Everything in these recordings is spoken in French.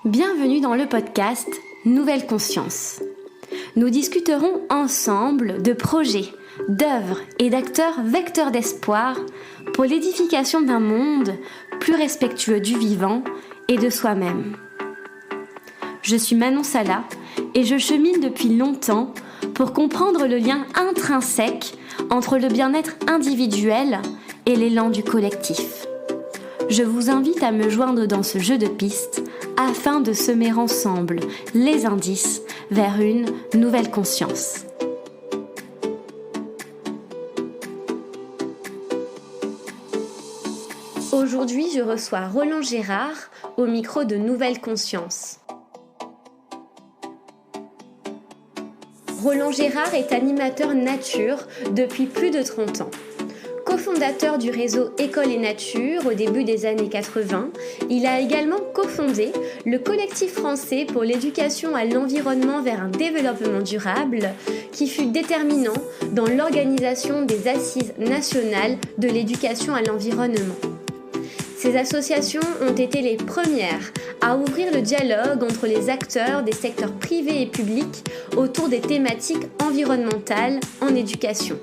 Bienvenue dans le podcast Nouvelle Conscience. Nous discuterons ensemble de projets, d'œuvres et d'acteurs vecteurs d'espoir pour l'édification d'un monde plus respectueux du vivant et de soi-même. Je suis Manon Sala et je chemine depuis longtemps pour comprendre le lien intrinsèque entre le bien-être individuel et l'élan du collectif. Je vous invite à me joindre dans ce jeu de pistes afin de semer ensemble les indices vers une nouvelle conscience. Aujourd'hui, je reçois Roland Gérard au micro de Nouvelle Conscience. Roland Gérard est animateur nature depuis plus de 30 ans. Cofondateur du réseau École et Nature au début des années 80, il a également cofondé le collectif français pour l'éducation à l'environnement vers un développement durable qui fut déterminant dans l'organisation des assises nationales de l'éducation à l'environnement. Ces associations ont été les premières à ouvrir le dialogue entre les acteurs des secteurs privés et publics autour des thématiques environnementales en éducation.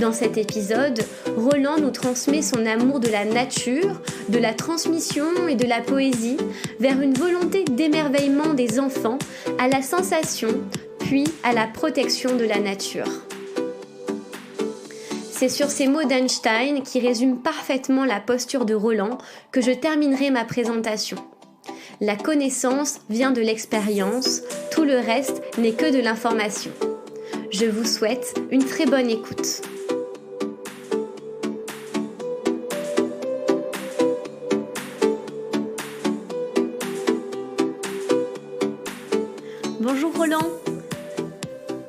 Dans cet épisode, Roland nous transmet son amour de la nature, de la transmission et de la poésie vers une volonté d'émerveillement des enfants à la sensation, puis à la protection de la nature. C'est sur ces mots d'Einstein qui résument parfaitement la posture de Roland que je terminerai ma présentation. La connaissance vient de l'expérience, tout le reste n'est que de l'information. Je vous souhaite une très bonne écoute. Bonjour Roland.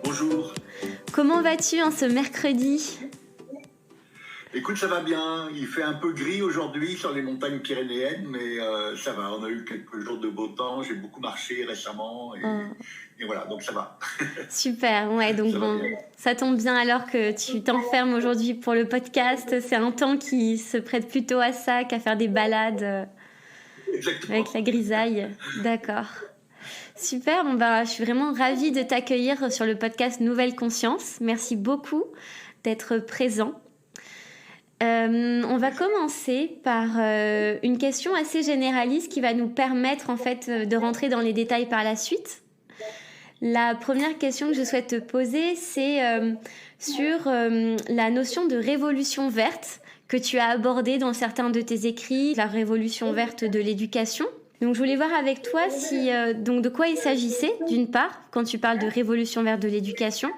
Bonjour. Comment vas-tu en ce mercredi ? Écoute, ça va bien. Il fait un peu gris aujourd'hui sur les montagnes pyrénéennes, mais ça va. On a eu quelques jours de beau temps. J'ai beaucoup marché récemment et voilà, donc ça va. Super, ouais, donc ça tombe bien alors que tu t'enfermes aujourd'hui pour le podcast. C'est un temps qui se prête plutôt à ça qu'à faire des balades avec la grisaille. D'accord. Super, je suis vraiment ravie de t'accueillir sur le podcast Nouvelle Conscience. Merci beaucoup d'être présent. On va commencer par une question assez généraliste qui va nous permettre en fait de rentrer dans les détails par la suite. La première question que je souhaite te poser, c'est sur la notion de révolution verte que tu as abordée dans certains de tes écrits, la révolution verte de l'éducation. Donc je voulais voir avec toi donc de quoi il s'agissait, d'une part, quand tu parles de révolution verte de l'éducation,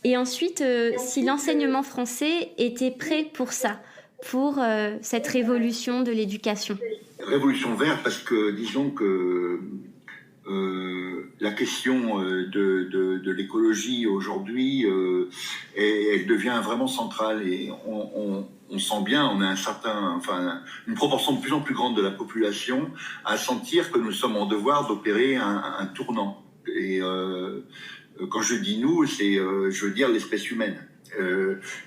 et ensuite si l'enseignement français était prêt pour ça, pour cette révolution de l'éducation. Révolution verte parce que disons que la question de l'écologie aujourd'hui, elle devient vraiment centrale et on sent bien, on a une proportion de plus en plus grande de la population à sentir que nous sommes en devoir d'opérer un tournant. Et quand je dis nous, je veux dire l'espèce humaine.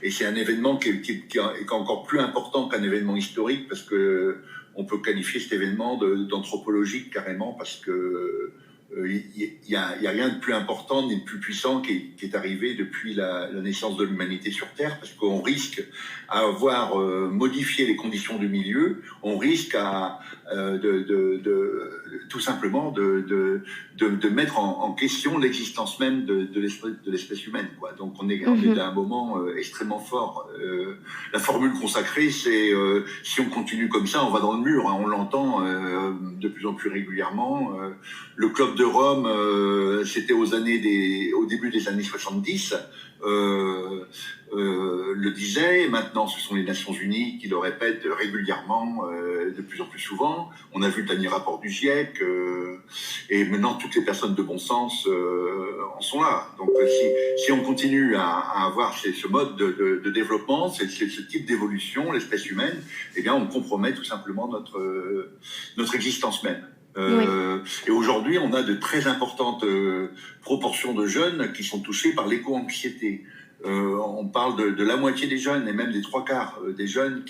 Et c'est un événement qui est encore plus important qu'un événement historique parce que on peut qualifier cet événement d'anthropologique carrément parce que il y a rien de plus important ni de plus puissant qui est arrivé depuis la naissance de l'humanité sur Terre, parce qu'on risque à avoir modifié les conditions du milieu, on risque tout simplement de mettre en question l'existence même de l'espèce humaine, quoi. Donc on est à un moment extrêmement fort. La formule consacrée, c'est si on continue comme ça, on va dans le mur, hein. On l'entend de plus en plus régulièrement. Le club de Rome, c'était au début des années 70, le disait, et maintenant ce sont les Nations Unies qui le répètent régulièrement, de plus en plus souvent. On a vu le dernier rapport du GIEC, et maintenant toutes les personnes de bon sens en sont là. Donc si on continue à avoir ce mode de développement, ce type d'évolution, l'espèce humaine, eh bien on compromet tout simplement notre existence même. Et aujourd'hui, on a de très importantes proportions de jeunes qui sont touchés par l'éco-anxiété. On parle de la moitié des jeunes et même des 3/4 des jeunes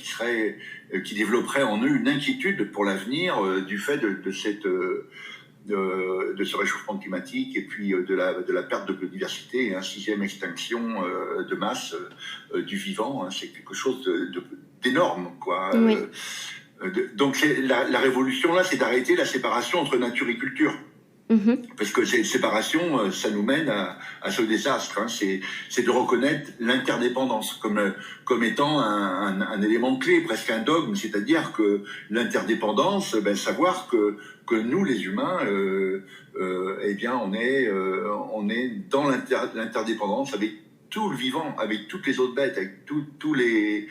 qui développeraient en eux une inquiétude pour l'avenir du fait de de ce réchauffement climatique et puis de la perte de biodiversité, hein, 6e extinction de masse du vivant, hein, c'est quelque chose d'énorme, quoi. Oui. Donc la révolution là, c'est d'arrêter la séparation entre nature et culture. Parce que cette séparation, ça nous mène à ce désastre. Hein. C'est de reconnaître l'interdépendance comme étant un élément clé, presque un dogme. C'est-à-dire que l'interdépendance, savoir que nous, les humains, eh bien, on est dans l'interdépendance avec tout le vivant, avec toutes les autres bêtes, avec tous les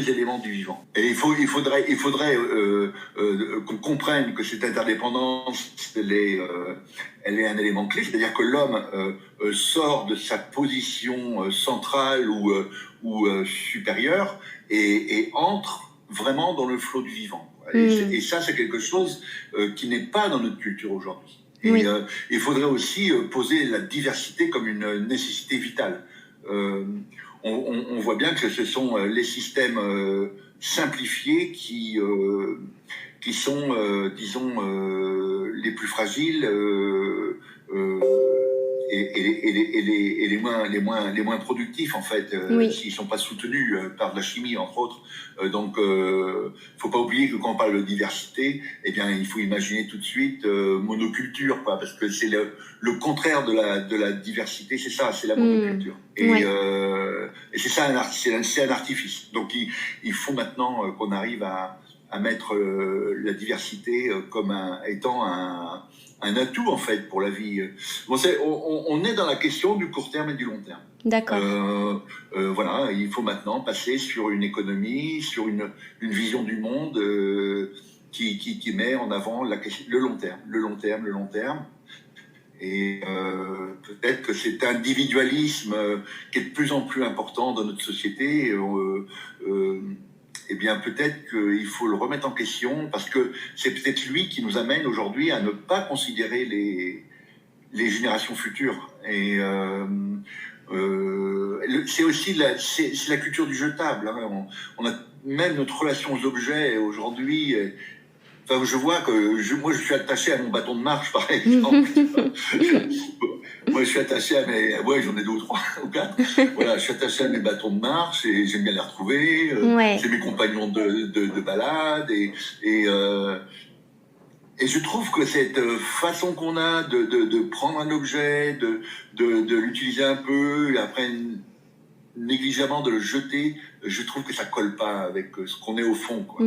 éléments du vivant. Et il faudrait qu'on comprenne que cette interdépendance, elle est un élément clé, c'est-à-dire que l'homme sort de sa position centrale ou supérieure et entre vraiment dans le flot du vivant. Et ça, c'est quelque chose qui n'est pas dans notre culture aujourd'hui. Et il faudrait aussi poser la diversité comme une nécessité vitale. On voit bien que ce sont les systèmes simplifiés qui sont, disons, les plus fragiles et les moins productifs, en fait, s'ils ne sont pas soutenus par de la chimie, entre autres. Donc, faut pas oublier que quand on parle de diversité, eh bien, il faut imaginer tout de suite monoculture, quoi, parce que c'est le contraire de la diversité, c'est ça, c'est la monoculture. Et c'est ça, c'est un artifice. Donc, il faut maintenant qu'on arrive à mettre la diversité comme étant un atout, en fait, pour la vie. Bon, on est dans la question du court terme et du long terme. D'accord. Voilà, il faut maintenant passer sur une économie, sur une vision du monde qui met en avant le long terme. Et peut-être que cet individualisme qui est de plus en plus important dans notre société, eh bien, peut-être qu'il faut le remettre en question, parce que c'est peut-être lui qui nous amène aujourd'hui à ne pas considérer les générations futures. Et c'est aussi c'est la culture du jetable. Hein. On a même notre relation aux objets aujourd'hui. Enfin, je vois que moi, je suis attaché à mon bâton de marche, par exemple. Moi, je suis attaché à mes... Ouais, j'en ai 2 ou 3 ou 4. Voilà, je suis attaché à mes bâtons de marche et j'aime bien les retrouver. C'est mes compagnons de balade. Et je trouve que cette façon qu'on a de prendre un objet, de l'utiliser un peu, et après négligemment de le jeter, je trouve que ça colle pas avec ce qu'on est au fond, quoi.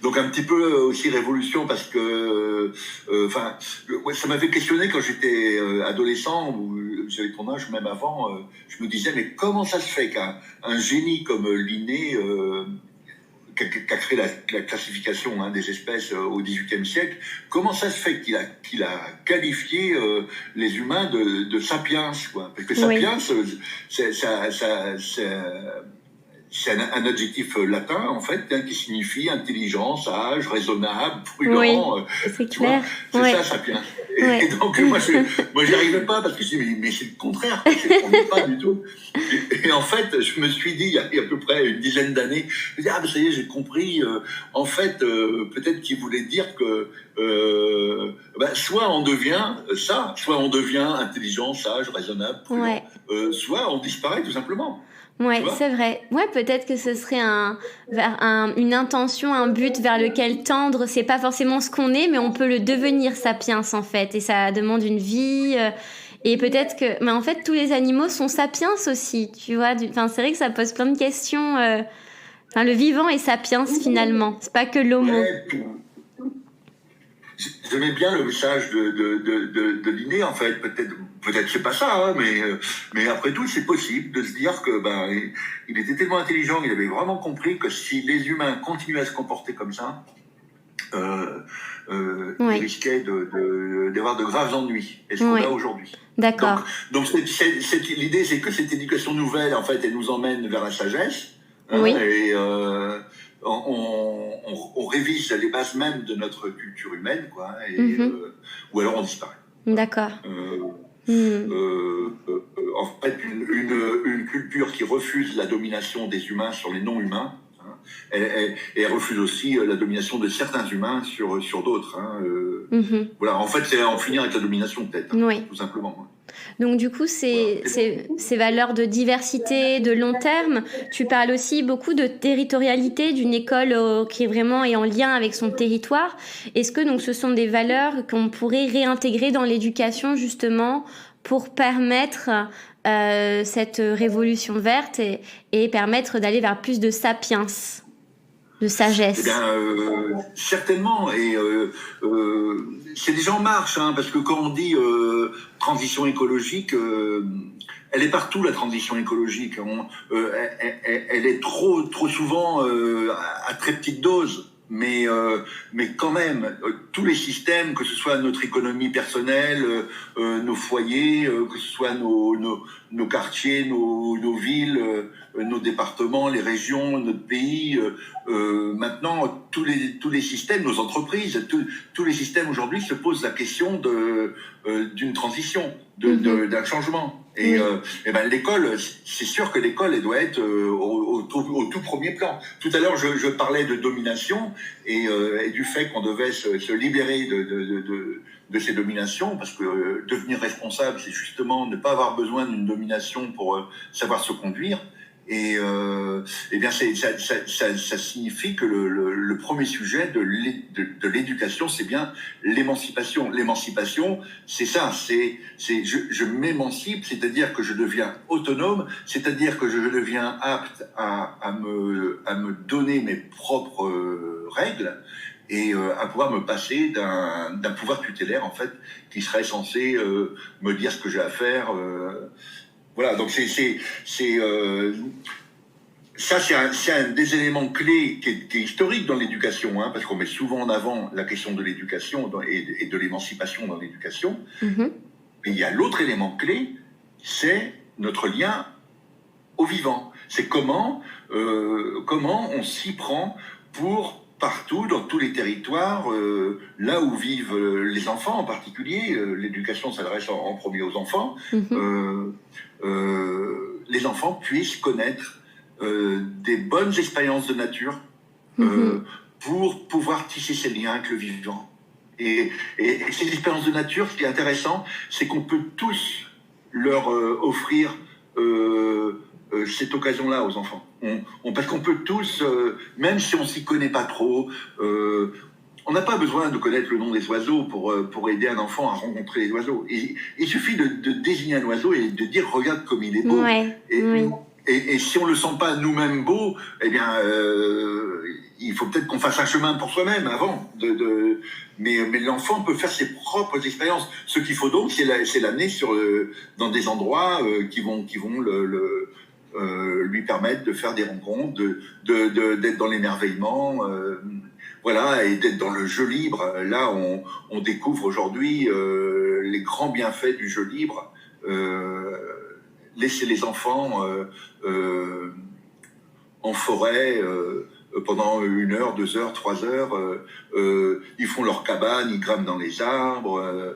Donc un petit peu aussi révolution, parce que ça m'avait questionné quand j'étais adolescent, ou j'avais ton âge, même avant. Je me disais, mais comment ça se fait qu'un génie comme Linné, qui a créé la classification des espèces au XVIIIe siècle, comment ça se fait qu'il a qualifié les humains de sapiens, quoi? Parce que sapiens, c'est un adjectif latin, en fait, qui signifie intelligent, sage, raisonnable, prudent. Oui, c'est clair. C'est ça, sapiens. Et donc, moi, j'y arrivais pas, parce que je dis, mais c'est le contraire, on n'est pas du tout. Et en fait, je me suis dit, il y a à peu près une dizaine d'années, je me dis, ça y est, j'ai compris. En fait, peut-être qu'il voulait dire que soit on devient ça, soit on devient intelligent, sage, raisonnable, prudent, soit on disparaît tout simplement. Ouais, c'est vrai. Ouais, peut-être que ce serait une intention, un but vers lequel tendre. C'est pas forcément ce qu'on est, mais on peut le devenir sapiens, en fait. Et ça demande une vie. Et peut-être que... Mais en fait, tous les animaux sont sapiens aussi, tu vois. Enfin, c'est vrai que ça pose plein de questions. Enfin, le vivant est sapiens, finalement. C'est pas que l'homo. J'aimais bien le message de Linné, en fait. Peut-être c'est pas ça, hein, mais après tout, c'est possible de se dire que il était tellement intelligent, il avait vraiment compris que si les humains continuaient à se comporter comme ça, ils risquaient d'avoir de graves ennuis. Et ce qu'on a aujourd'hui. D'accord. Donc l'idée, c'est que cette éducation nouvelle, en fait, elle nous emmène vers la sagesse. Et on révise les bases même de notre culture humaine, quoi. Ou alors on disparaît. D'accord. En fait, une culture qui refuse la domination des humains sur les non-humains, Elle refuse aussi la domination de certains humains sur d'autres. Hein, voilà, en fait, c'est en finir avec la domination, peut-être, tout simplement. Donc du coup, ces valeurs de diversité, de long terme, tu parles aussi beaucoup de territorialité, d'une école qui est vraiment en lien avec son territoire. Est-ce que donc ce sont des valeurs qu'on pourrait réintégrer dans l'éducation justement pour permettre cette révolution verte et permettre d'aller vers plus de sapiens, de sagesse? Eh bien, certainement. Et c'est déjà en marche, hein, parce que quand on dit transition écologique, elle est partout, la transition écologique. Elle est trop souvent à très petite dose. Mais quand même, tous les systèmes, que ce soit notre économie personnelle, nos foyers, que ce soit nos quartiers, nos villes, nos départements, les régions, notre pays, maintenant tous les systèmes, nos entreprises, tous les systèmes aujourd'hui se posent la question d'une transition, d'un changement. Et ben l'école, c'est sûr que l'école, elle doit être au tout premier plan. Tout à l'heure, je parlais de domination et du fait qu'on devait se libérer de ces dominations, parce que devenir responsable, c'est justement ne pas avoir besoin d'une domination pour savoir se conduire. Et bien ça signifie que le premier sujet de l'éducation, c'est bien l'émancipation. L'émancipation, c'est ça, je m'émancipe, c'est-à-dire que je deviens autonome, c'est-à-dire que je deviens apte à me donner mes propres règles et à pouvoir me passer d'un pouvoir tutélaire en fait qui serait censé me dire ce que j'ai à faire. Voilà, donc ça, c'est un des éléments clés qui est historique dans l'éducation, hein, parce qu'on met souvent en avant la question de l'éducation et de l'émancipation dans l'éducation. Mais il y a l'autre élément clé, c'est notre lien au vivant. C'est comment on s'y prend pour partout, dans tous les territoires, là où vivent les enfants en particulier. L'éducation s'adresse en premier aux enfants. Les enfants puissent connaître des bonnes expériences de nature pour pouvoir tisser ces liens avec le vivant. Et ces expériences de nature, ce qui est intéressant, c'est qu'on peut tous leur offrir cette occasion-là aux enfants. Parce qu'on peut tous, même si on s'y connaît pas trop, on n'a pas besoin de connaître le nom des oiseaux pour aider un enfant à rencontrer les oiseaux. Il suffit de désigner un oiseau et de dire « regarde comme il est beau ». Et si on le sent pas nous-mêmes beau, eh bien, il faut peut-être qu'on fasse un chemin pour soi-même avant. Mais l'enfant peut faire ses propres expériences. Ce qu'il faut donc, c'est l'amener dans des endroits qui vont lui permettre de faire des rencontres, d'être dans l'émerveillement. Voilà, et d'être dans le jeu libre. Là, on découvre aujourd'hui les grands bienfaits du jeu libre. Laisser les enfants en forêt pendant 1 heure, 2 heures, 3 heures. Ils font leur cabane, ils grimpent dans les arbres.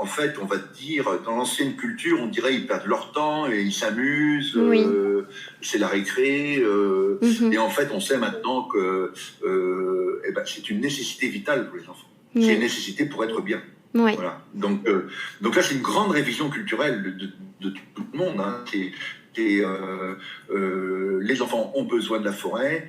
En fait, on va dire, dans l'ancienne culture, on dirait ils perdent leur temps et ils s'amusent. C'est la récré. Et en fait, on sait maintenant que c'est une nécessité vitale pour les enfants. C'est une nécessité pour être bien. Voilà. Donc là, c'est une grande révision culturelle de tout le monde. Hein. Les enfants ont besoin de la forêt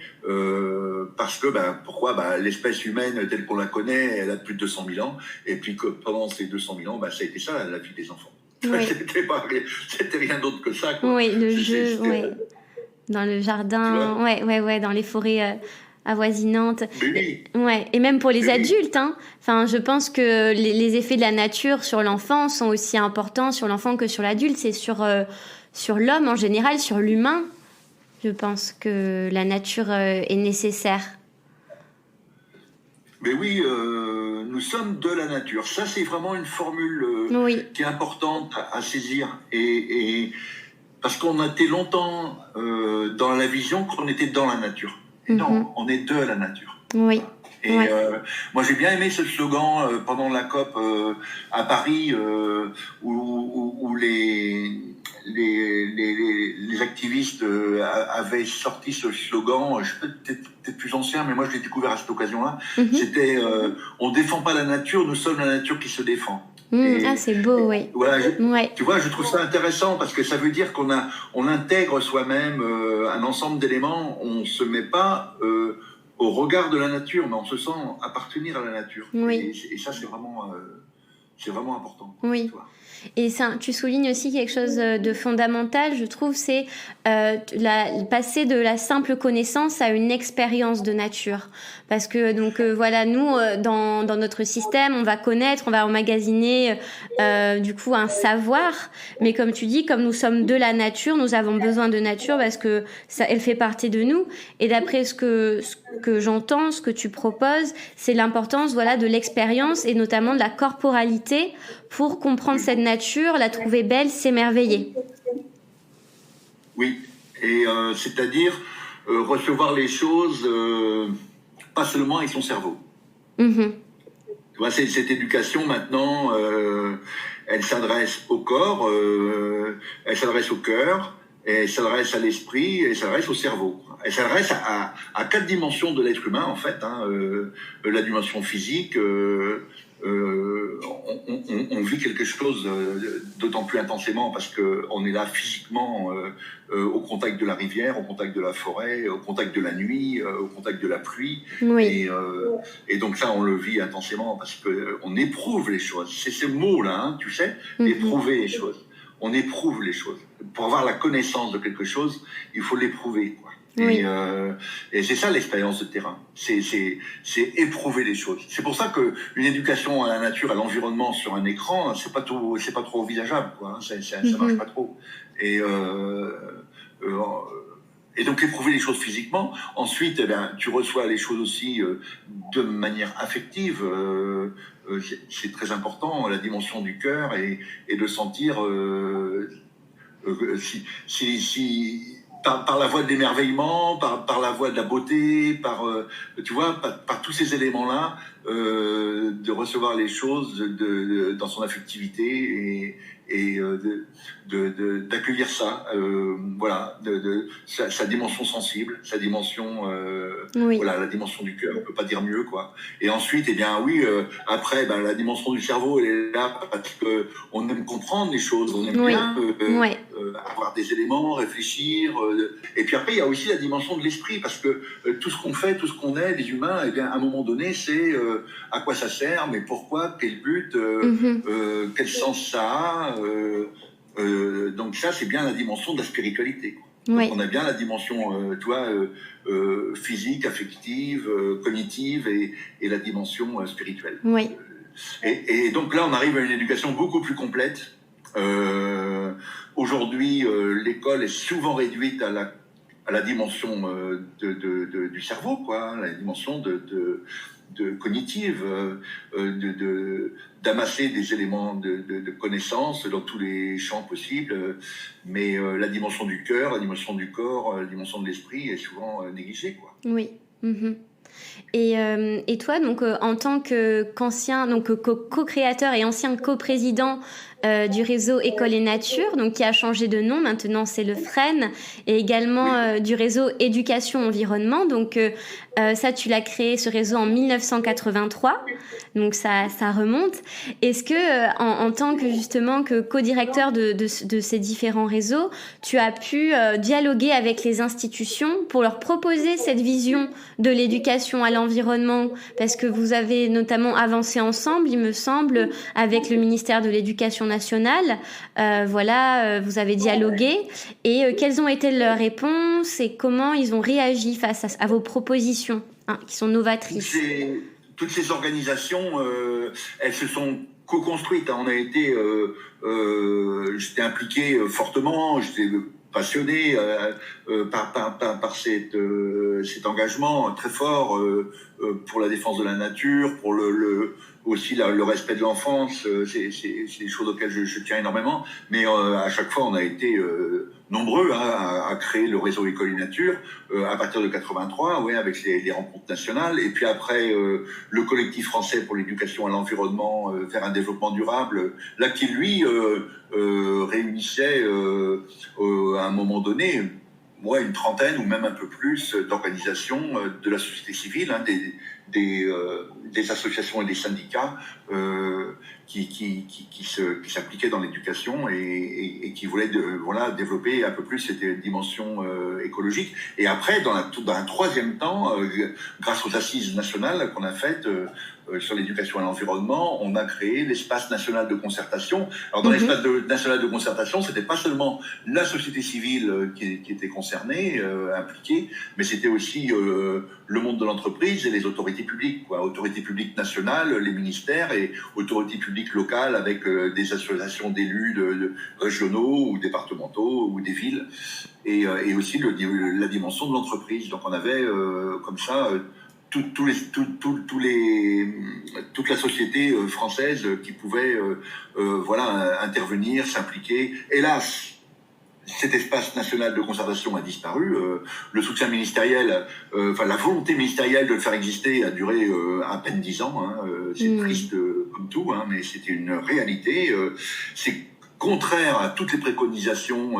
parce que pourquoi l'espèce humaine telle qu'on la connaît, elle a plus de 200 000 ans, et puis que pendant ces 200 000 ans, ça a été ça la vie des enfants. C'était rien d'autre que ça. Quoi. Le jeu, dans le jardin, dans les forêts avoisinantes. Et même pour les adultes, hein. Enfin, je pense que les effets de la nature sur l'enfant sont aussi importants sur l'enfant que sur l'adulte. C'est sur l'homme en général, sur l'humain. Je pense que la nature est nécessaire. Mais oui, nous sommes de la nature. Ça, c'est vraiment une formule qui est importante à saisir. Et parce qu'on a été longtemps dans la vision qu'on était dans la nature. Non, on est de la nature. Et moi, j'ai bien aimé ce slogan pendant la COP à Paris, où les activistes avaient sorti ce slogan, je suis peut-être plus ancien, mais moi je l'ai découvert à cette occasion-là, c'était on défend pas la nature, nous sommes la nature qui se défend. C'est beau, oui. Voilà, tu vois, je trouve ça intéressant parce que ça veut dire on intègre soi-même un ensemble d'éléments, on se met pas au regard de la nature, mais on se sent appartenir à la nature. Oui. Et ça, c'est vraiment important. Oui. Tu vois. Et ça, tu soulignes aussi quelque chose de fondamental, je trouve, c'est passer de la simple connaissance à une expérience de nature. Parce que donc voilà, nous dans notre système, on va connaître, on va emmagasiner du coup un savoir, mais comme tu dis, comme nous sommes de la nature, nous avons besoin de nature parce que elle fait partie de nous. Et d'après ce que j'entends, ce que tu proposes, c'est l'importance de l'expérience et notamment de la corporalité pour comprendre cette nature, la trouver belle, s'émerveiller. Oui, et c'est-à-dire recevoir les choses pas seulement avec son cerveau. Tu vois, cette éducation maintenant, elle s'adresse au corps, elle s'adresse au cœur, elle s'adresse à l'esprit, elle s'adresse au cerveau. Elle s'adresse à 4 dimensions de l'être humain en fait, la dimension physique. On vit quelque chose d'autant plus intensément parce qu'on est là physiquement au contact de la rivière, au contact de la forêt, au contact de la nuit, au contact de la pluie. Oui. Et donc ça, on le vit intensément parce qu'on éprouve les choses. C'est ce mot-là, tu sais, éprouver les choses. On éprouve les choses. Pour avoir la connaissance de quelque chose, il faut l'éprouver, quoi. Oui. Et c'est ça l'expérience de terrain, c'est éprouver les choses. C'est pour ça que une éducation à la nature, à l'environnement sur un écran, c'est pas trop envisageable, quoi. Ça marche pas trop. Et donc éprouver les choses physiquement. Ensuite, tu reçois les choses aussi de manière affective. C'est très important, la dimension du cœur et de sentir si par la voie de l'émerveillement, par la voie de la beauté, par tous ces éléments-là, de recevoir les choses dans son affectivité et d'accueillir ça, sa dimension sensible, sa dimension, la dimension du cœur, on peut pas dire mieux, quoi. Et ensuite, après, la dimension du cerveau, elle est là parce que on aime comprendre les choses, on aime bien avoir des éléments, réfléchir. Et puis après, il y a aussi la dimension de l'esprit, parce que tout ce qu'on fait, tout ce qu'on est, les humains, à un moment donné, c'est à quoi ça sert, mais pourquoi, quel but, quel sens ça a. Donc ça, c'est bien la dimension de la spiritualité. Donc on a bien la dimension, physique, affective, cognitive et la dimension spirituelle. Oui. Et donc là, on arrive à une éducation beaucoup plus complète. Aujourd'hui, l'école est souvent réduite à la dimension du cerveau, quoi, la dimension de cognitive, d'amasser des éléments de connaissance dans tous les champs possibles, mais la dimension du cœur, la dimension du corps, la dimension de l'esprit est souvent négligée, quoi. Oui. Et toi, donc en tant qu'ancien, donc co-créateur et ancien co-président du réseau École et Nature, donc qui a changé de nom, maintenant c'est le FREN, et également du réseau Éducation Environnement. Donc ça, tu l'as créé, ce réseau, en 1983, donc ça remonte. Est-ce que en tant que justement que co-directeur de ces différents réseaux, tu as pu dialoguer avec les institutions pour leur proposer cette vision de l'éducation à l'environnement, parce que vous avez notamment avancé ensemble, il me semble, avec le ministère de l'Éducation nationale, vous avez dialogué, et quelles ont été leurs réponses et comment ils ont réagi face à vos propositions qui sont novatrices? Toutes ces organisations, elles se sont co-construites. On a été, j'étais impliqué fortement, j'étais passionné par cet engagement très fort pour la défense de la nature, pour aussi le respect de l'enfance, c'est des choses auxquelles je tiens énormément. Mais à chaque fois, on a été nombreux à créer le réseau École et Nature à partir de 83, ouais, avec les rencontres nationales. Et puis après, le collectif français pour l'éducation à l'environnement vers un développement durable, là qui lui réunissait à un moment donné, une trentaine ou même un peu plus d'organisations de la société civile, hein, des associations et des syndicats qui s'appliquaient dans l'éducation et qui voulaient développer un peu plus cette dimension écologique. Et après, dans un troisième temps, grâce aux assises nationales qu'on a faites sur l'éducation et l'environnement, on a créé l'espace national de concertation. Alors dans l'espace national de concertation, c'était pas seulement la société civile qui était concernée, impliquée, mais c'était aussi le monde de l'entreprise et les autorités publiques, autorités publiques nationales, les ministères et autorités publiques locales avec des associations d'élus régionaux ou départementaux ou des villes et aussi la dimension de l'entreprise. Donc on avait comme ça toute la société française qui pouvait intervenir, s'impliquer. Hélas, cet espace national de concertation a disparu. Le soutien ministériel, la volonté ministérielle de le faire exister a duré à peine 10 ans. Hein. C'est triste comme tout, hein, mais c'était une réalité. C'est contraire à toutes les préconisations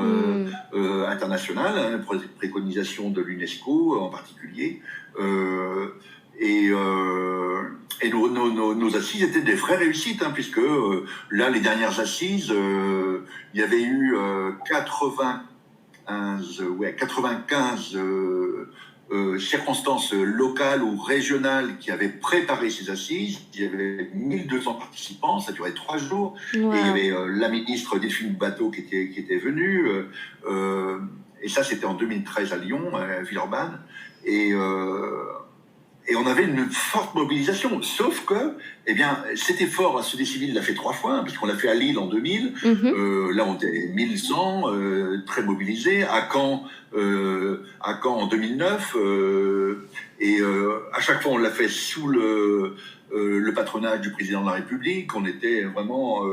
internationales, hein, préconisations de l'UNESCO en particulier. Et nos assises étaient des vraies réussites, hein, puisque là, les dernières assises, il y avait eu 95 circonstances locales ou régionales qui avaient préparé ces assises. Il y avait 1200 participants, ça durait 3 jours. Wow. Et il y avait la ministre Delphine Bateau qui était venue. Et ça, c'était en 2013 à Lyon, à Villeurbanne. Et on avait une forte mobilisation, sauf que, cet effort, la société civile l'a fait 3 fois, hein, puisqu'on l'a fait à Lille en 2000, là on était 1100, très mobilisés, à Caen en 2009, à chaque fois on l'a fait sous le patronage du président de la République. On était vraiment,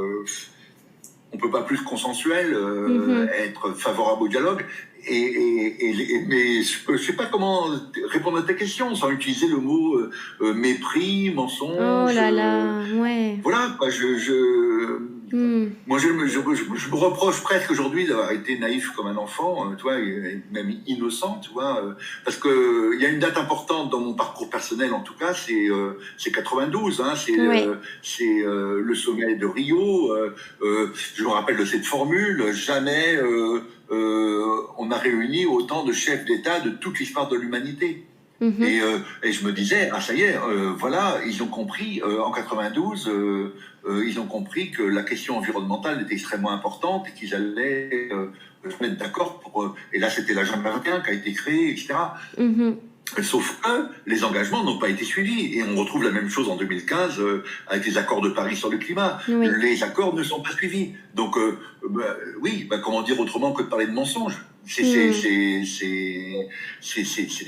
on peut pas plus consensuel, être favorable au dialogue. Mais je sais pas comment répondre à ta question sans utiliser le mot mépris, mensonge. Oh là là, ouais. Voilà, moi je me reproche presque aujourd'hui d'avoir été naïf comme un enfant, tu vois, et même innocent, tu vois, parce que il y a une date importante dans mon parcours personnel, en tout cas, c'est 92, hein, c'est le sommet de Rio. Je me rappelle de cette formule, jamais on a réuni autant de chefs d'État de toute l'histoire de l'humanité. Et je me disais, ça y est, voilà, ils ont compris, en 92, ils ont compris que la question environnementale était extrêmement importante et qu'ils allaient se mettre d'accord et là, c'était l'agenda 21 qui a été créé, etc. Sauf que les engagements n'ont pas été suivis. Et on retrouve la même chose en 2015 avec les accords de Paris sur le climat. Oui. Les accords ne sont pas suivis. Donc, comment dire autrement que de parler de mensonges ? C'est des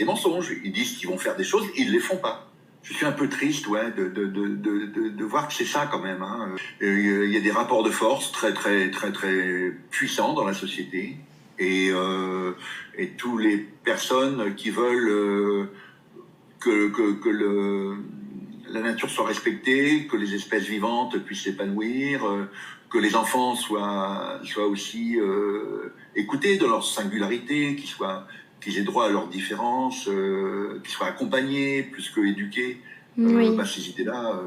mensonges. Ils disent qu'ils vont faire des choses, ils ne les font pas. Je suis un peu triste de voir que c'est ça quand même. Hein. Il y a des rapports de force très, très, très, très puissants dans la société. Et toutes les personnes qui veulent que la nature soit respectée, que les espèces vivantes puissent s'épanouir, que les enfants soient aussi écoutés dans leur singularité, qu'ils aient droit à leurs différences, qu'ils soient accompagnés plus que éduqués. Oui. Ces idées-là,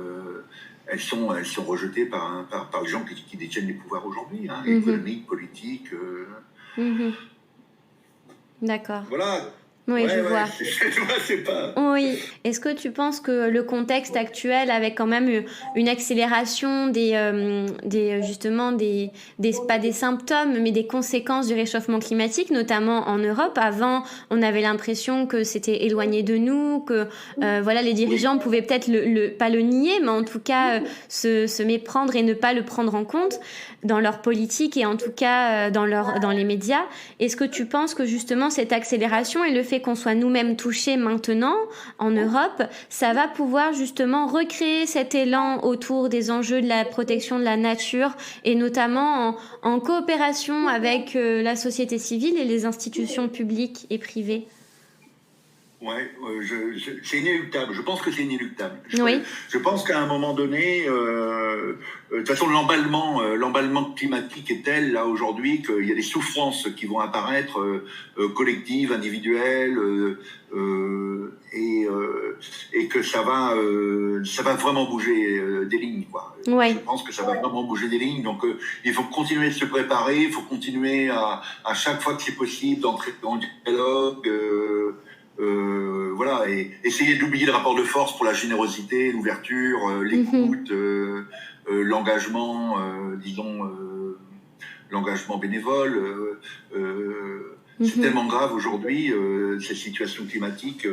elles sont rejetées par les gens qui détiennent les pouvoirs aujourd'hui, hein, économiques, politiques. D'accord. Voilà. Oui, je vois. C'est pas... Oui. Est-ce que tu penses que le contexte actuel, avec quand même une accélération justement pas des symptômes, mais des conséquences du réchauffement climatique, notamment en Europe. Avant, on avait l'impression que c'était éloigné de nous, que les dirigeants pouvaient peut-être pas le nier, mais en tout cas se méprendre et ne pas le prendre en compte dans leur politique et en tout cas dans les médias. Est-ce que tu penses que justement cette accélération, elle le fait fait qu'on soit nous-mêmes touchés maintenant en Europe, ça va pouvoir justement recréer cet élan autour des enjeux de la protection de la nature et notamment en coopération avec la société civile et les institutions publiques et privées. Ouais, c'est inéluctable. Je pense que c'est inéluctable. Oui. Je pense qu'à un moment donné, de toute façon, l'emballement climatique est tel là aujourd'hui qu'il y a des souffrances qui vont apparaître, collectives, individuelles, et que ça va vraiment bouger des lignes, quoi. Ouais. Je pense que ça va vraiment bouger des lignes. Donc, il faut continuer de se préparer. Il faut continuer à chaque fois que c'est possible d'entrer dans le dialogue. Voilà, et essayer d'oublier le rapport de force pour la générosité, l'ouverture, l'écoute, l'engagement, l'engagement bénévole. C'est tellement grave aujourd'hui, cette situation climatique,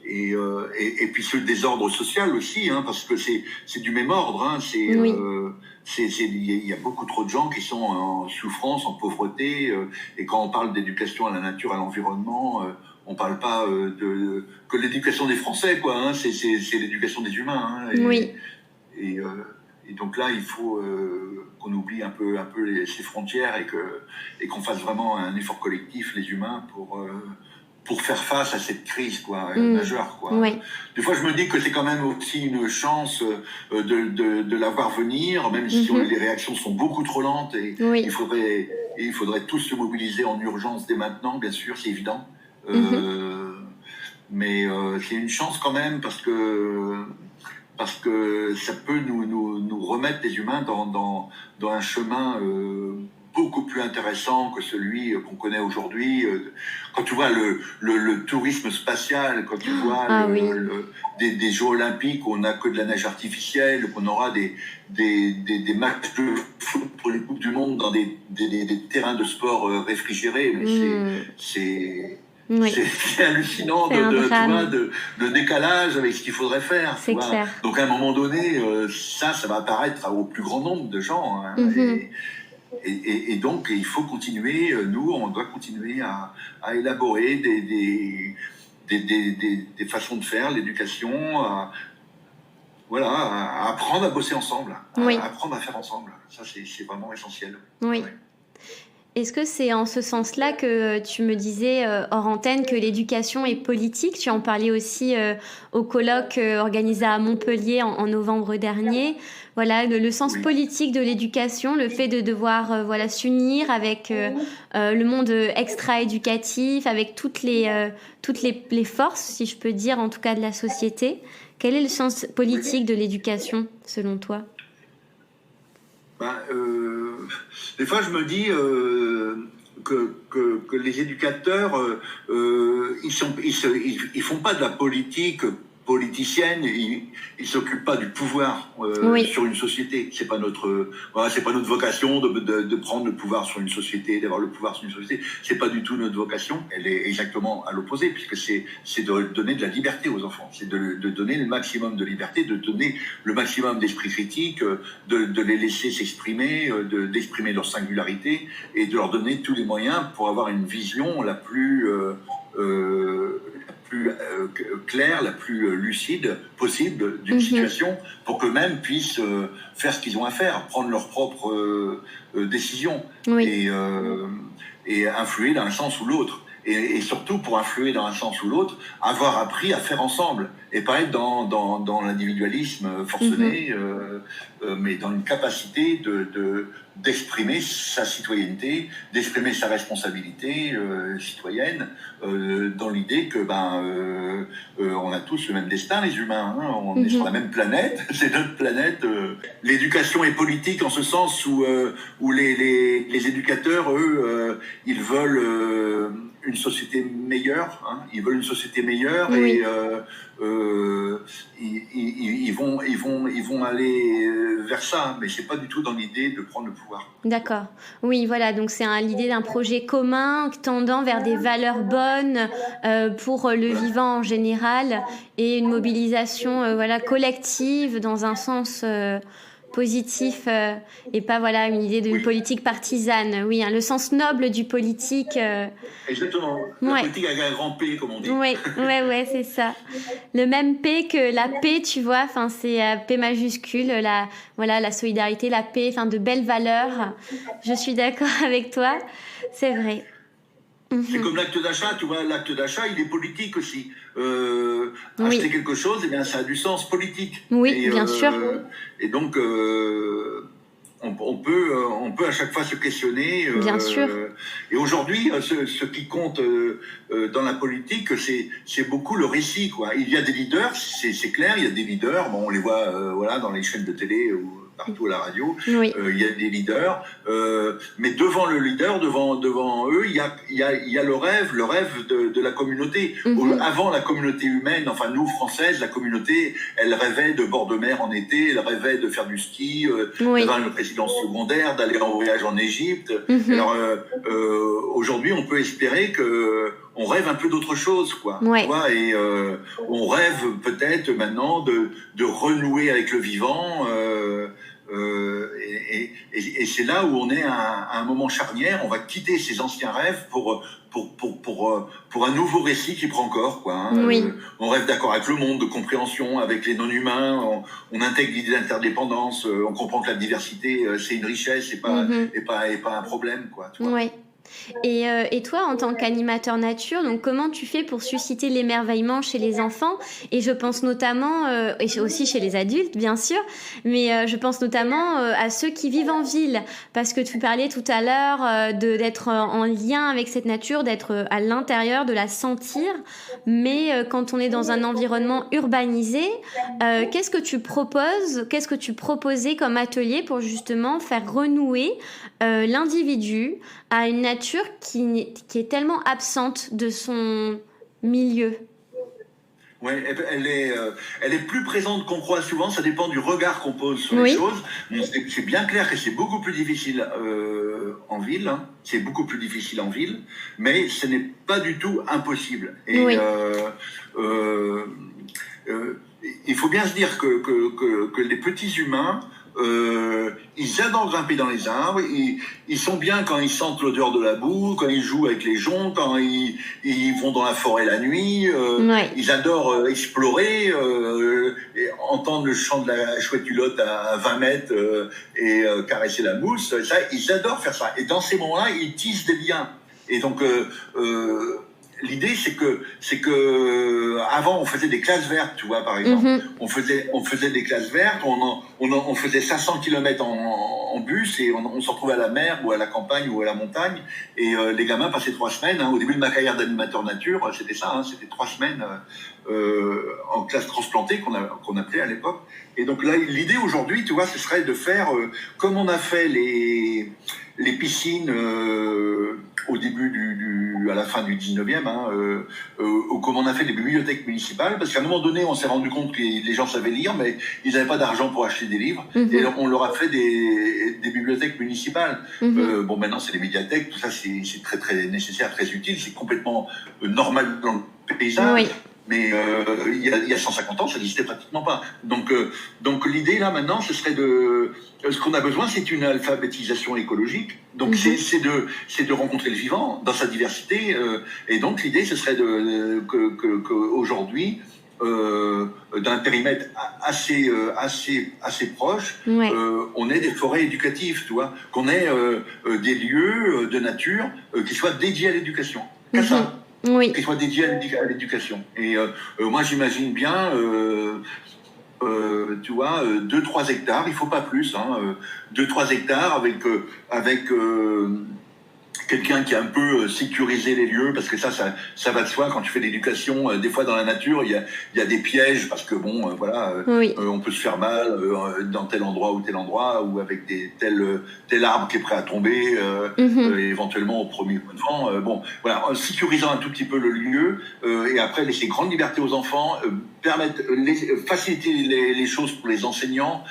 et puis ce désordre social aussi, hein, parce que c'est du même ordre. Hein, il y a beaucoup trop de gens qui sont en souffrance, en pauvreté, et quand on parle d'éducation à la nature, à l'environnement, on parle pas que l'éducation des Français, quoi. Hein, c'est l'éducation des humains. Hein, et donc là, il faut qu'on oublie un peu ces frontières et qu'on fasse vraiment un effort collectif, les humains, pour faire face à cette crise, quoi, majeure, quoi. Oui. Des fois, je me dis que c'est quand même aussi une chance de la voir venir, même si les réactions sont beaucoup trop lentes. Et il faudrait tous se mobiliser en urgence dès maintenant, bien sûr, c'est évident. Mais c'est une chance quand même parce que ça peut nous remettre les humains dans un chemin beaucoup plus intéressant que celui qu'on connaît aujourd'hui. Quand tu vois le tourisme spatial, quand tu vois des Jeux Olympiques où on n'a que de la neige artificielle, qu'on aura des matchs de foot pour les Coupes du Monde dans des terrains de sport réfrigérés, c'est hallucinant de décalage avec ce qu'il faudrait faire. C'est clair. Donc à un moment donné, ça va apparaître au plus grand nombre de gens. Hein, et donc il faut continuer, on doit continuer à élaborer des façons de faire, l'éducation, à apprendre à bosser ensemble, à apprendre à faire ensemble. Ça, c'est vraiment essentiel. Oui. Ouais. Est-ce que c'est en ce sens-là que tu me disais hors antenne que l'éducation est politique? Tu en parlais aussi au colloque organisé à Montpellier en novembre dernier. Voilà, le sens politique de l'éducation, le fait de devoir s'unir avec le monde extra-éducatif, avec toutes les forces, si je peux dire, en tout cas de la société. Quel est le sens politique de l'éducation, selon toi? Des fois, je me dis que les éducateurs, ils font pas de la politique politicienne, ils s'occupent pas du pouvoir sur une société. C'est pas notre vocation de prendre le pouvoir sur une société, d'avoir le pouvoir sur une société. C'est pas du tout notre vocation. Elle est exactement à l'opposé, puisque c'est de donner de la liberté aux enfants. C'est de donner le maximum de liberté, de donner le maximum d'esprit critique, de les laisser s'exprimer, d'exprimer leur singularité et de leur donner tous les moyens pour avoir une vision la plus claire, la plus lucide possible d'une situation, pour qu'eux-mêmes puissent faire ce qu'ils ont à faire, prendre leurs propres décisions et influer dans un sens ou l'autre. Et surtout, pour influer dans un sens ou l'autre, avoir appris à faire ensemble et pas être dans l'individualisme forcené, mais dans une capacité d'exprimer sa citoyenneté, d'exprimer sa responsabilité citoyenne, dans l'idée que on a tous le même destin, les humains. Hein, on est sur la même planète, c'est notre planète. L'éducation est politique en ce sens où les éducateurs, eux, ils veulent une société meilleure. Hein, ils veulent une société meilleure et ils vont aller vers ça, mais c'est pas du tout dans l'idée de prendre le pouvoir. D'accord. Oui, voilà. Donc c'est l'idée d'un projet commun tendant vers des valeurs bonnes pour le vivant en général et une mobilisation collective dans un sens positif et pas voilà une idée d'une politique partisane. Oui, hein, le sens noble du politique. Exactement. La politique avec un grand P, comme on dit. Oui, ouais, c'est ça. Le même P que la paix, tu vois. Enfin, c'est P majuscule. La solidarité, la paix. Enfin, de belles valeurs. Je suis d'accord avec toi. C'est vrai. C'est comme l'acte d'achat, tu vois, l'acte d'achat, il est politique aussi. Acheter quelque chose, eh bien, ça a du sens politique. Oui, bien sûr. Et donc, on peut à chaque fois se questionner. Bien sûr. Et aujourd'hui, ce qui compte dans la politique, c'est beaucoup le récit, quoi. Il y a des leaders, c'est clair, il y a des leaders. Bon, on les voit, voilà, dans les chaînes de télé ou partout à la radio. Oui. Il y a des leaders, mais devant le leader, devant eux, il y a le rêve de la communauté. Avant la communauté humaine, enfin nous Françaises, la communauté, elle rêvait de bord de mer en été, elle rêvait de faire du ski, d'avoir une résidence secondaire, d'aller en voyage en Égypte. Alors aujourd'hui, on peut espérer que on rêve un peu d'autre chose, quoi. Tu vois, et on rêve peut-être maintenant de renouer avec le vivant. Et c'est là où on est à un moment charnière. On va quitter ces anciens rêves pour un nouveau récit qui prend corps, quoi. Hein. On rêve d'accord avec le monde, de compréhension avec les non-humains. On intègre l'idée d'interdépendance. On comprend que la diversité, c'est une richesse et pas un problème, quoi. Tu vois. Oui. Et toi, en tant qu'animateur nature, donc comment tu fais pour susciter l'émerveillement chez les enfants? Et je pense notamment, et aussi chez les adultes, bien sûr, mais je pense notamment à ceux qui vivent en ville, parce que tu parlais tout à l'heure d'être en lien avec cette nature, d'être à l'intérieur, de la sentir, mais quand on est dans un environnement urbanisé, qu'est-ce que tu proposes, qu'est-ce que tu proposais comme atelier pour justement faire renouer l'individu à une nature qui est tellement absente de son milieu? Oui, elle est plus présente qu'on croit souvent, ça dépend du regard qu'on pose sur les choses. C'est bien clair que c'est beaucoup plus difficile en ville, hein. C'est beaucoup plus difficile en ville, mais ce n'est pas du tout impossible. Et il faut bien se dire que les petits humains, ils adorent grimper dans les arbres, ils sont bien quand ils sentent l'odeur de la boue, quand ils jouent avec les joncs, quand ils vont dans la forêt la nuit, ils adorent explorer, et entendre le chant de la chouette hulotte à 20 mètres et caresser la mousse, ça, ils adorent faire ça. Et dans ces moments-là, ils tissent des liens. Et donc, l'idée, c'est que avant on faisait des classes vertes, tu vois, par exemple. On faisait des classes vertes, on faisait 500 km en bus et on se retrouvait à la mer ou à la campagne ou à la montagne. Et les gamins passaient 3 semaines. Hein, au début de ma carrière d'animateur nature, c'était ça. Hein, c'était 3 semaines en classe transplantée qu'on appelait à l'époque. Et donc là, l'idée aujourd'hui, tu vois, ce serait de faire comme on a fait les piscines au début à la fin du 19e, hein, comme on a fait les bibliothèques municipales, parce qu'à un moment donné, on s'est rendu compte que les gens savaient lire, mais ils n'avaient pas d'argent pour acheter des livres, et on leur a fait des bibliothèques municipales. Bon, maintenant, c'est les médiathèques, tout ça, c'est très, très nécessaire, très utile, c'est complètement normal dans le paysage. Mais il y a 150 ans, ça n'existait pratiquement pas. Donc l'idée là maintenant, ce serait ce qu'on a besoin, c'est une alphabétisation écologique. Donc c'est de rencontrer le vivant dans sa diversité. Et donc l'idée, ce serait que aujourd'hui, d'un périmètre assez proche, on ait des forêts éducatives, tu vois, qu'on ait des lieux de nature qui soient dédiés à l'éducation. Ça. Qui soit dédié à l'éducation. Et moi, j'imagine bien, tu vois, 2-3 hectares, il faut pas plus, hein, 2-3 hectares avec quelqu'un qui a un peu sécurisé les lieux, parce que ça va de soi quand tu fais l'éducation. Des fois dans la nature, il y a des pièges, parce que bon, on peut se faire mal dans tel endroit ou tel endroit, ou avec tel arbre qui est prêt à tomber, éventuellement au premier coup de vent. Bon, voilà, en sécurisant un tout petit peu le lieu, et après laisser grande liberté aux enfants, faciliter les choses pour les enseignants.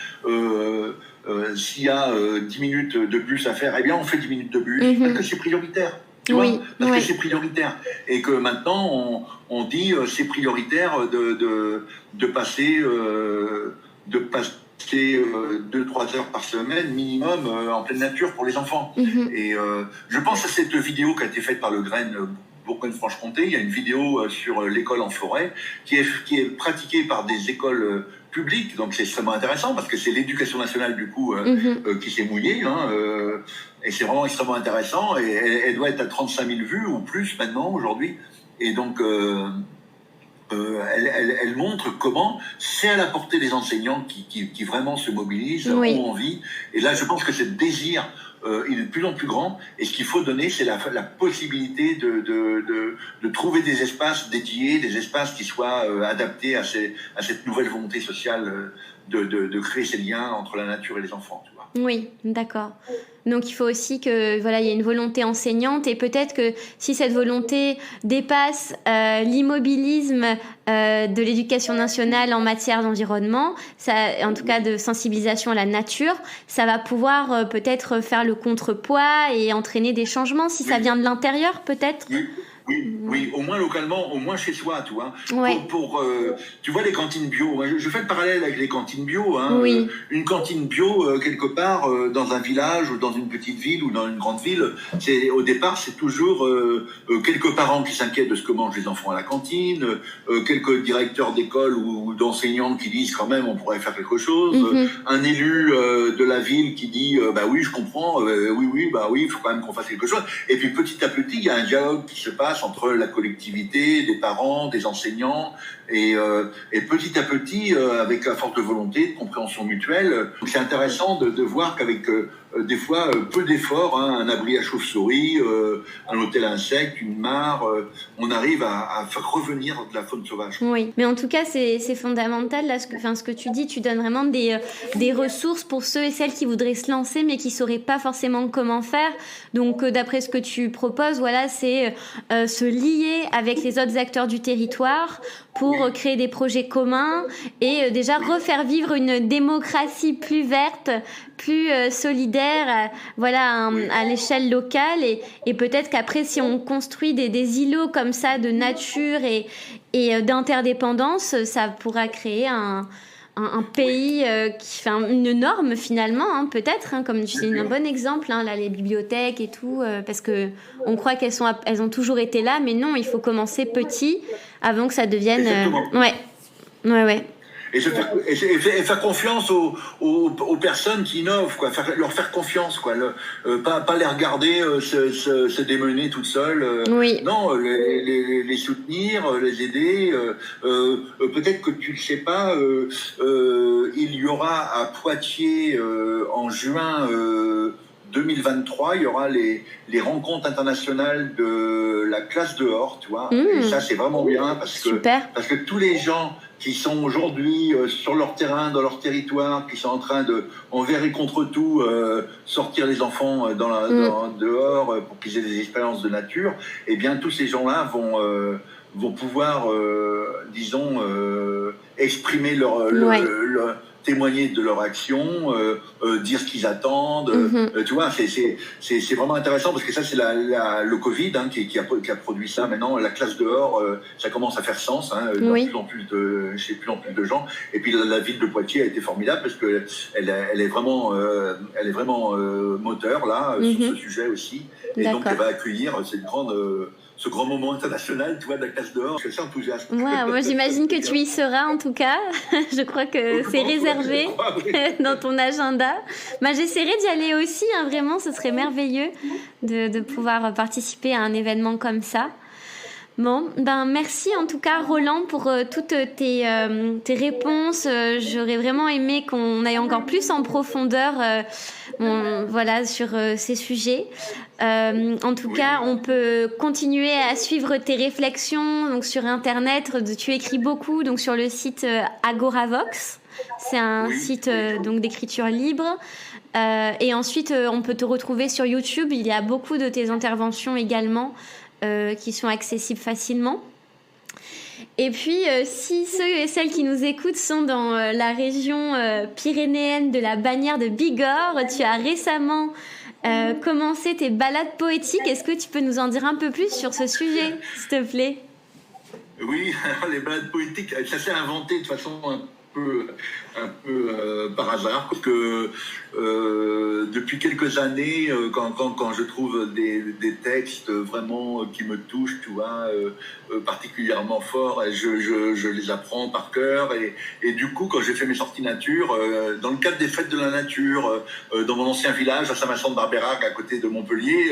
S'il y a 10 minutes de bus à faire, eh bien on fait 10 minutes de bus, parce que c'est prioritaire. Tu vois, parce que c'est prioritaire. Et que maintenant, on dit c'est prioritaire de passer c'est 2-3 heures par semaine minimum en pleine nature pour les enfants. Et je pense à cette vidéo qui a été faite par le Graine Bourgogne-Franche-Comté. Il y a une vidéo sur l'école en forêt qui est pratiquée par des écoles publiques, donc c'est extrêmement intéressant parce que c'est l'éducation nationale du coup qui s'est mouillée, et c'est vraiment extrêmement intéressant, et elle doit être à 35 000 vues ou plus maintenant aujourd'hui, et donc elle montre comment c'est à la portée des enseignants qui vraiment se mobilisent, ont envie, et là je pense que ce désir il est de plus en plus grand, et ce qu'il faut donner, c'est la possibilité de trouver des espaces dédiés, des espaces qui soient adaptés à cette nouvelle volonté sociale de créer ces liens entre la nature et les enfants, tu vois. Oui, d'accord. Donc il faut aussi que il y ait une volonté enseignante, et peut-être que si cette volonté dépasse l'immobilisme de l'éducation nationale en matière d'environnement, ça, en tout cas de sensibilisation à la nature, ça va pouvoir peut-être faire le contrepoids et entraîner des changements si ça vient de l'intérieur, peut-être. Oui, au moins localement, au moins chez soi, tu vois. Ouais. Tu vois les cantines bio, je fais le parallèle avec les cantines bio. Une cantine bio, quelque part, dans un village ou dans une petite ville ou dans une grande ville, au départ, c'est toujours quelques parents qui s'inquiètent de ce que mangent les enfants à la cantine, quelques directeurs d'école ou d'enseignants qui disent quand même on pourrait faire quelque chose, un élu de la ville qui dit bah oui, je comprends, oui, il faut quand même qu'on fasse quelque chose. Et puis petit à petit, il y a un dialogue qui se passe entre la collectivité, des parents, des enseignants, et petit à petit, avec la forte volonté de compréhension mutuelle, c'est intéressant de voir qu'avec des fois peu d'efforts, un abri à chauve-souris, un hôtel à insectes, une mare, on arrive à faire revenir de la faune sauvage. Oui, mais en tout cas, c'est fondamental là, ce que tu dis. Tu donnes vraiment des ressources pour ceux et celles qui voudraient se lancer mais qui sauraient pas forcément comment faire. Donc, d'après ce que tu proposes, c'est se lier avec les autres acteurs du territoire pour créer des projets communs et déjà refaire vivre une démocratie plus verte, plus solidaire, à l'échelle locale, et peut-être qu'après, si on construit des îlots comme ça de nature et d'interdépendance, ça pourra créer un pays qui fait une norme finalement, peut-être, comme tu dis, un bon exemple, là, les bibliothèques et tout, parce que on croit qu'elles ont toujours été là, mais non, il faut commencer petit avant que ça devienne. Ouais. Et faire confiance aux personnes qui innovent, quoi. Leur faire confiance, quoi. Pas les regarder se démener toutes seules. Non, les soutenir, les aider. Peut-être que tu ne sais pas, il y aura à Poitiers en juin 2023, il y aura les rencontres internationales de la classe dehors, tu vois. Et ça, c'est vraiment bien parce que tous les gens qui sont aujourd'hui sur leur terrain, dans leur territoire, qui sont en train de, envers et contre tout, sortir les enfants dehors pour qu'ils aient des expériences de nature, eh bien, tous ces gens-là vont pouvoir, exprimer témoigner de leur action, dire ce qu'ils attendent. Tu vois, c'est vraiment intéressant parce que ça, c'est le Covid qui a produit ça. Maintenant, la classe dehors, ça commence à faire sens chez plus en plus de gens. Et puis la ville de Poitiers a été formidable parce que elle est vraiment moteur là sur ce sujet aussi. Et donc elle va accueillir ce grand moment international, tu vois, de la classe dehors. Je suis assez enthousiaste. Moi, j'imagine que tu y seras, en tout cas. Je crois que c'est réservé dans ton agenda. J'essaierai d'y aller aussi, vraiment, ce serait merveilleux de pouvoir participer à un événement comme ça. Bon, merci en tout cas Roland pour toutes tes réponses. J'aurais vraiment aimé qu'on aille encore plus en profondeur sur ces sujets. En tout cas, on peut continuer à suivre tes réflexions donc sur Internet. Tu écris beaucoup donc sur le site Agoravox. C'est un site donc d'écriture libre. Et ensuite, on peut te retrouver sur YouTube. Il y a beaucoup de tes interventions également qui sont accessibles facilement. Et puis, si ceux et celles qui nous écoutent sont dans la région pyrénéenne de la Bagnères de Bigorre, tu as récemment commencé tes balades poétiques. Est-ce que tu peux nous en dire un peu plus sur ce sujet, s'il te plaît ? Oui, les balades poétiques, ça s'est inventé de façon un peu par hasard, parce que depuis quelques années, quand je trouve des textes vraiment qui me touchent, tu vois, particulièrement forts, je les apprends par cœur. Et du coup, quand j'ai fait mes sorties nature, dans le cadre des fêtes de la nature, dans mon ancien village, à Saint-Vincent-de-Barbérac, à côté de Montpellier,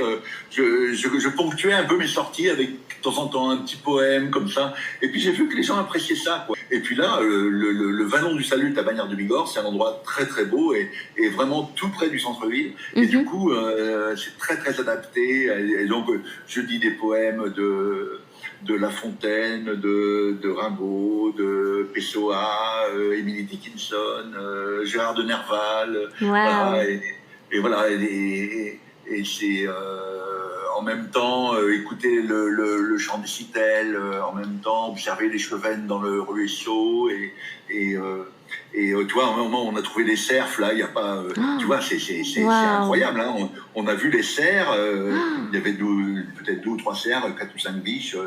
je ponctuais un peu mes sorties avec de temps en temps un petit poème comme ça. Et puis j'ai vu que les gens appréciaient ça, quoi. Et puis là, le Vallon du Salut à Bagnères-de-Bigorre, c'est un endroit très très beau et vraiment tout près du centre-ville. Et du coup, c'est très très adapté. Et donc, je dis des poèmes de La Fontaine, de Rimbaud, de Pessoa, Emily Dickinson, Gérard de Nerval. Wow. Voilà, et voilà, et c'est en même temps écouter le chant des citelles, en même temps observer les chevennes dans le ruisseau et tu vois, à un moment on a trouvé des cerfs là, il y a pas, tu vois, c'est incroyable, hein. On a vu les cerfs, il y avait peut-être 2 ou 3 cerfs, 4 ou 5 biches,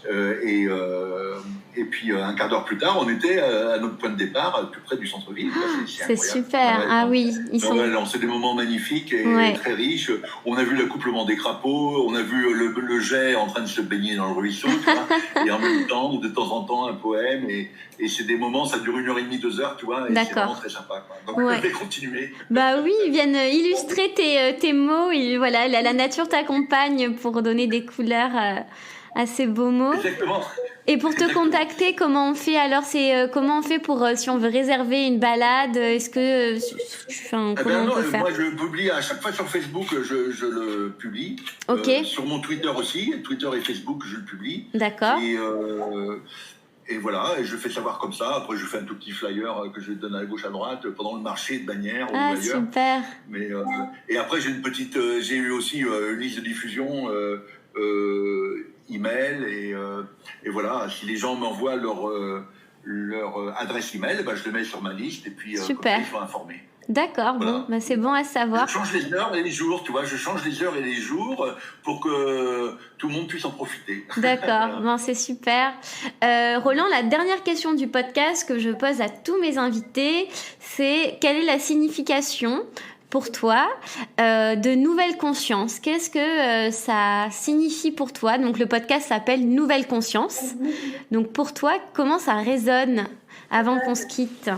et puis un quart d'heure plus tard, on était à notre point de départ, tout près du centre-ville. C'est super, ah oui, ils sont... c'est des moments magnifiques et très riches. On a vu l'accouplement des crapauds, on a vu le jet en train de se baigner dans le ruisseau, tu vois, et en même temps, de temps en temps, un poème, et c'est des moments, ça dure 1h30, 2 heures, tu vois, et c'est vraiment très sympa, quoi. Donc je vais continuer. Bah oui, ils viennent illustrer tes mots, voilà, la nature t'accompagne pour donner des couleurs à ces beaux mots. Exactement. Et pour te contacter, comment on fait alors? Comment on fait pour si on veut réserver une balade? Est-ce que comment on peut faire? Moi, je publie à chaque fois sur Facebook, je le publie. Ok. Sur mon Twitter aussi, Twitter et Facebook, je le publie. D'accord. Et voilà, et je fais savoir comme ça. Après, je fais un tout petit flyer que je donne à gauche à droite pendant le marché de Bagnères ou ailleurs. Super. Mais et après, j'ai eu aussi une liste de diffusion. Email et voilà, si les gens m'envoient leur adresse email, je le mets sur ma liste et puis comme ça, ils sont informés. D'accord, voilà. Bon, c'est bon à savoir. Je change les heures et les jours, tu vois, je change les heures et les jours pour que tout le monde puisse en profiter. D'accord, bon, c'est super. Roland, la dernière question du podcast que je pose à tous mes invités, c'est quelle est la signification pour toi de Nouvelle Conscience? Qu'est-ce que ça signifie pour toi? Donc le podcast s'appelle Nouvelle Conscience. Donc pour toi, comment ça résonne avant qu'on se quitte?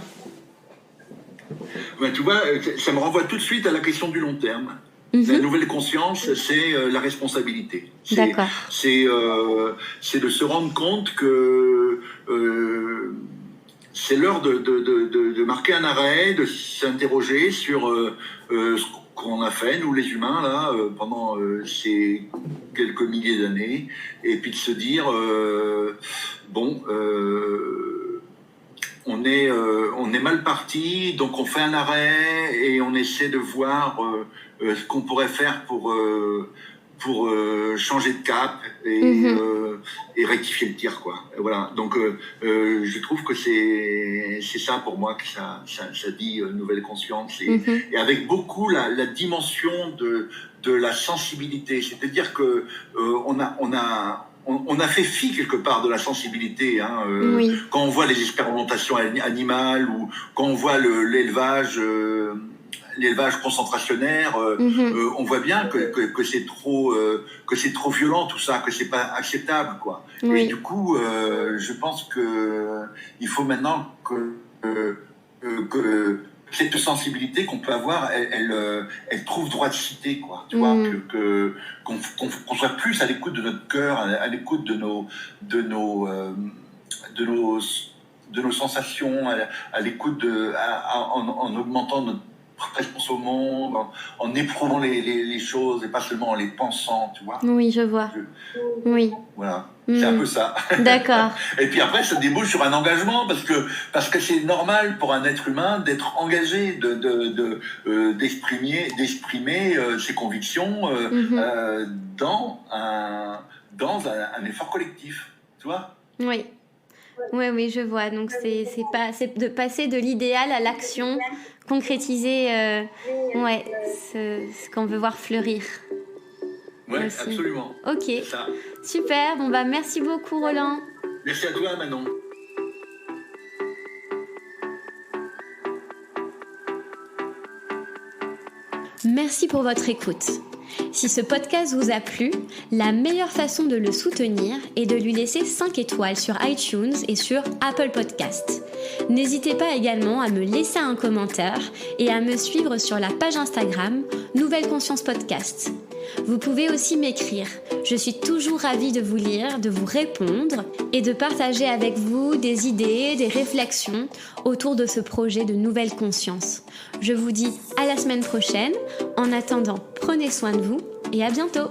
Tu vois, ça me renvoie tout de suite à la question du long terme. La nouvelle conscience, c'est la responsabilité. D'accord. C'est de se rendre compte que c'est l'heure de marquer un arrêt, de s'interroger sur ce qu'on a fait, nous les humains, là, pendant ces quelques milliers d'années, et puis de se dire, on est mal parti, donc on fait un arrêt et on essaie de voir ce qu'on pourrait faire pour changer de cap et rectifier le tir, quoi. Voilà. Donc je trouve que c'est ça pour moi que ça dit nouvelle conscience et avec beaucoup la dimension de la sensibilité, c'est-à-dire que on a fait fi quelque part de la sensibilité, hein, quand on voit les expérimentations animales ou quand on voit l'élevage concentrationnaire, on voit bien que c'est trop violent tout ça, que c'est pas acceptable, quoi. Et du coup, je pense que il faut maintenant que cette sensibilité qu'on peut avoir, elle trouve droit de cité, quoi. Tu vois, qu'on soit plus à l'écoute de notre cœur, à l'écoute de nos sensations, à l'écoute en augmentant notre présence au monde, en éprouvant les choses et pas seulement en les pensant, tu vois. Oui, je vois. Oui. Voilà. C'est un peu ça. D'accord. Et puis après, ça débouche sur un engagement parce que c'est normal pour un être humain d'être engagé, d'exprimer ses convictions dans un effort collectif, tu vois. Oui. Oui, je vois. Donc c'est de passer de l'idéal à l'action, concrétiser ce qu'on veut voir fleurir. Oui, absolument. Ok, super. Bon, merci beaucoup, Roland. Merci à toi, Manon. Merci pour votre écoute. Si ce podcast vous a plu, la meilleure façon de le soutenir est de lui laisser 5 étoiles sur iTunes et sur Apple Podcasts. N'hésitez pas également à me laisser un commentaire et à me suivre sur la page Instagram Nouvelle Conscience Podcast. Vous pouvez aussi m'écrire. Je suis toujours ravie de vous lire, de vous répondre et de partager avec vous des idées, des réflexions autour de ce projet de Nouvelle Conscience. Je vous dis à la semaine prochaine. En attendant, prenez soin de vous et à bientôt.